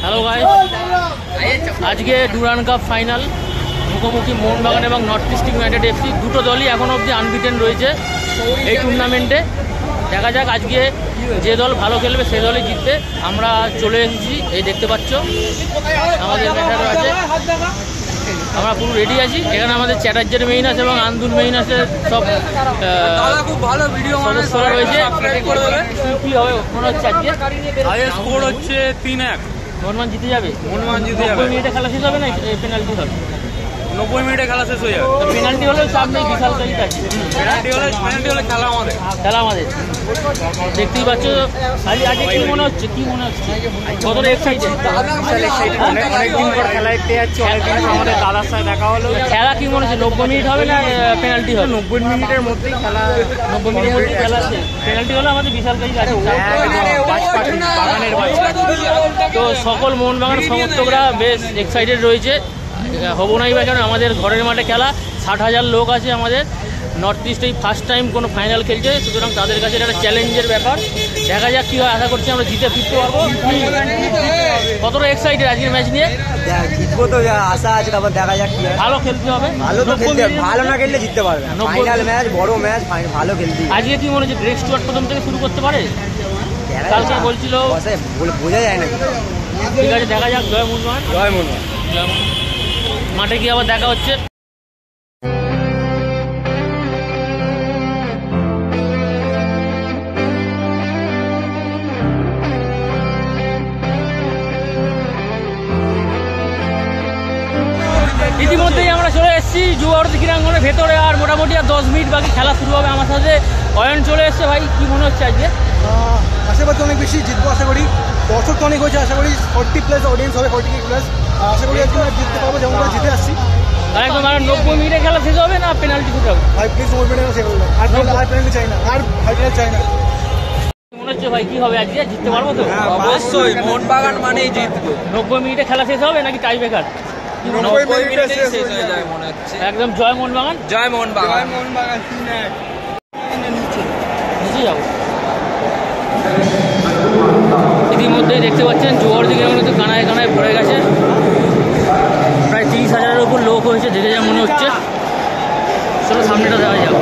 Hello guys, আজকে Durand cup final, মুখোমুখি মোহনবাগান এবং নর্থ ইস্ট ইউনাইটেড এফসি। দুটো দলই এখন অবধি আনবিটেন রয়েছে এই টুর্নামেন্টে। দেখা যাক আজকে যে দল ভালো খেলবে সে দলই জিতবে। আমরা চলে এসেছি, এই দেখতে পাচ্ছ আমাদের ম্যাটার আছে, আমরা পুরো রেডি আছি। এখানে আমাদের চ্যাটার্জের মেইন আছে এবং আন্দুল মেইন আছে, সব সদস্যরা রয়েছে। কী হবে মনে হচ্ছে আজকে? স্কোর হচ্ছে 3-1, মোহনবাগান জিতে যাবে। মোহনবাগান জিতে যাবে। 90 মিনিটে খেলা শেষ হবে না পেনাল্টি হবে? 90 মিনিটে খেলা শেষ হয়ে যাবে। পেনাল্টি হলেও চাপ নেই, বিশাল তারিখ আছে। পেনাল্টি হলে খেলা আমাদের দেখতেই পাচ্ছ। আজকে কি মনে হচ্ছে, কতটা এক্সাইটেড? অনেকদিন পর খেলা দেখতে যাচ্ছি, অনেকদিন পর আমাদের দাদার সাথে দেখা হলো। খেলা কি মনে হচ্ছে, 90 মিনিট হবে না পেনাল্টি হবে? 90 মিনিটের মধ্যেই খেলা, 90 মিনিটের মধ্যে খেলা আছে। পেনাল্টি হলে আমাদের বিশাল তারিখ আছে। বাগানের তো সকল মোহনবাগান সমর্থকরা বেশ এক্সাইটেড রয়েছে। হবো নাই বা কেন, আমাদের ঘরের মাঠে খেলা, 60,000 লোক আছে আমাদের। নর্থ ইস্ট এই ফার্স্ট টাইম কোনো ফাইনাল খেলছে, সুতরাং তাদের কাছে এটা একটা চ্যালেঞ্জের ব্যাপার। দেখা যাক কী হয়, আশা করছি আমরা জিতে ফিরতে পারবো। কতটা এক্সাইটেড আজকের ম্যাচ নিয়ে? জিতবো তো আশা আছে, তারপর দেখা যাক কি হয়। ভালো খেলতে হবে, ভালো না খেললে জিততে পারবে। ফাইনাল ম্যাচ, বড় ম্যাচ, ভালো খেলতে। আজকে কি মনে হচ্ছে গ্রেক স্টুয়ার্ট প্রথম থেকে শুরু করতে পারে? কালকে বলছিল, বোঝা যায় না। ঠিক আছে, দেখা যাক। জয় মোহনবাগান। জয় মোহনবাগান। মাঠে গিয়ে আবার দেখা হচ্ছে। ইতিমধ্যেই আমরা চলে এসেছি যুবভারতী ক্রীড়াঙ্গনের ভেতরে, আর মোটামুটি আর 10 মিনিট বাকি খেলা শুরু হবে। আমার সাথে অয়ন চলে এসছে। ভাই কি মনে হচ্ছে আজকে? আশাবাদী অনেক বেশি জিতবো, আশা করি। দর্শক তো অনেক হয়েছে, আশা করি 40+ অডিয়েন্স হবে, 40+ আশা করি আজকে আমরা জিততে পারবো, যেমন করে জিতে আসছি। একদম 90 মিনিটে খেলা শেষ হবে না পেনাল্টি শুট হবে? ভাই প্লিজ 90 মিনিটে শেষ করবেন, আর পেনাল্টি চাই না, আর ফাইনাল চাই না। মনে হচ্ছে ভাই কি হবে আজকে, জিততে পারবো তো? অবশ্যই, মোহনবাগান মানেই জিতবে। 90 মিনিটে খেলা শেষ হবে নাকি টাই ব্রেকার? 90 মিনিটে শেষ হয়ে যায় মনে হচ্ছে। একদম জয় মোহনবাগান। জয় মোহনবাগান। নিচে যাবো। ইতিমধ্যেই দেখতে পাচ্ছেন যুবভারতী ক্রীড়াঙ্গন তো কানায় কানায় ভরে গেছে। প্রায় 30,000-এর উপর লোক হয়েছে, দেখে যা মনে হচ্ছে। চলো সামনেটা দেওয়া যাক।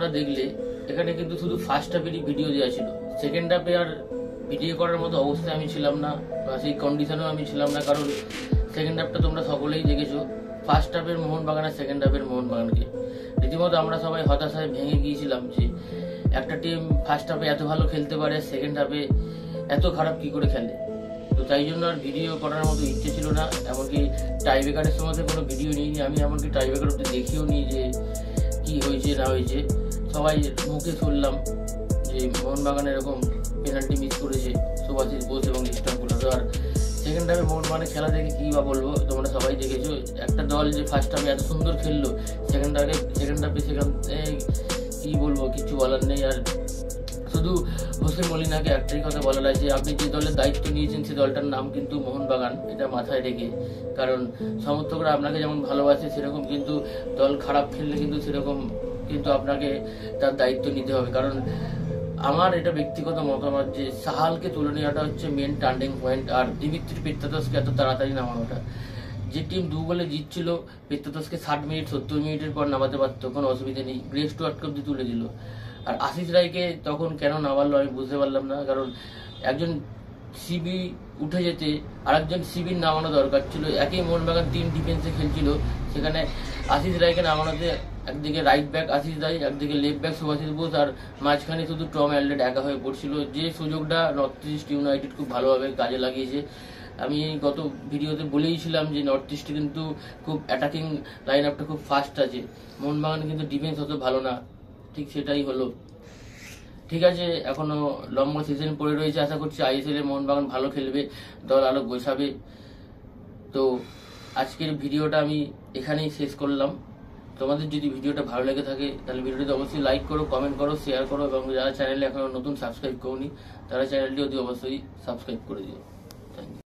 তোমরা দেখলে এখানে কিন্তু শুধু ফার্স্ট হাফেরই ভিডিও দেওয়া ছিল, সেকেন্ড হাফে আর ভিডিও করার মতো অবস্থায় আমি ছিলাম না, বা সেই কন্ডিশনেও আমি ছিলাম না। কারণ সেকেন্ড হাফটা তোমরা সকলেই দেখেছো, ফার্স্ট হাফের মোহনবাগান আর সেকেন্ড হাফের মোহনবাগানকে রীতিমতো আমরা সবাই হতাশায় ভেঙে গিয়েছিলাম যে একটা টিম ফার্স্ট হাফে এত ভালো খেলতে পারে, সেকেন্ড হাফে এত খারাপ কি করে খেলে। তো তাই জন্য আর ভিডিও করার মতো ইচ্ছে ছিল না। এমনকি টাইব্রেকারের সময় কোনো ভিডিও নিইনি আমি, এমনকি টাইব্রেকার অব্দি দেখিও নি যে কি হয়েছে না হয়েছে। সবাই মুখে শুনলাম যে মোহনবাগান এরকম পেনাল্টি মিস করেছে সুভাষিস বোস এবং ডিস্টার্বগুলো। আর সেকেন্ড হাফে মোহনবাগানের খেলা দেখে কী বা বলবো, তোমরা সবাই দেখেছো একটা দল যে ফার্স্ট হাফে এত সুন্দর খেললো, সেকেন্ড হাফে সেখান কী বলবো, কিছু বলার নেই। আর শুধু হোসে মলিনাকে একটাই কথা বলার আছে, আপনি যে দলের দায়িত্ব নিয়েছেন সেই দলটার নাম কিন্তু মোহনবাগান, এটা মাথায় রেখে। কারণ সমর্থকরা আপনাকে যেমন ভালোবাসে সেরকম কিন্তু দল খারাপ খেললে কিন্তু সেরকম কিন্তু আপনাকে তার দায়িত্ব নিতে হবে। কারণ আমার এটা ব্যক্তিগত মতামত যে সাহালকে তুলে নেওয়াটা হচ্ছে মেন টার্নিং পয়েন্ট, আর দিমিত্রি পেত্রাতসকে এত তাড়াতাড়ি নামানোটা। যে টিম 2 গোলে জিতছিল, পেত্রাতসকে 60 মিনিট 70 মিনিটের পর নামাতে পারতো, কোনো অসুবিধা নেই, গ্রেস স্টুয়ার্টকে অব্দি তুলে দিল। আর আশিস রায়কে তখন কেন নামালো আমি বুঝতে পারলাম না। কারণ একজন সিবি উঠে যেতে আরেকজন সিবির নামানো দরকার ছিল। একই মোহনবাগান 3 ডিফেন্সে খেলছিল, সেখানে আশিস রায়কে নামানোতে একদিকে রাইট ব্যাক আশিস রায়, একদিকে লেফট ব্যাক সুভাষিস বোস, আর মাঝখানে শুধু টম অ্যালডেড একা হয়ে পড়ছিল। যে সুযোগটা নর্থ ইস্ট ইউনাইটেড খুব ভালোভাবে কাজে লাগিয়েছে। আমি গত ভিডিওতে বলেইছিলাম যে নর্থ ইস্টে কিন্তু খুব অ্যাটাকিং লাইন আপটা খুব ফাস্ট আছে, মোহনবাগান কিন্তু ডিফেন্স অত ভালো না, ঠিক সেটাই হলো। ঠিক আছে, এখনো লম্বা সিজন পড়ে রয়েছে, আশা করছি আইএসএল এ মোহনবাগান ভালো খেলবে, দল আরো গোছাবে। তো আজকের ভিডিওটা আমি এখানেই শেষ করলাম। তোমাদের যদি ভিডিওটা ভালো লেগে থাকে তাহলে ভিডিওটা অবশ্যই লাইক করো, কমেন্ট করো, শেয়ার করো, এবং যারা চ্যানেলে এখনো নতুন সাবস্ক্রাইব করোনি তারা চ্যানেলটি অতি অবশ্যই সাবস্ক্রাইব করে দিও। Thank you.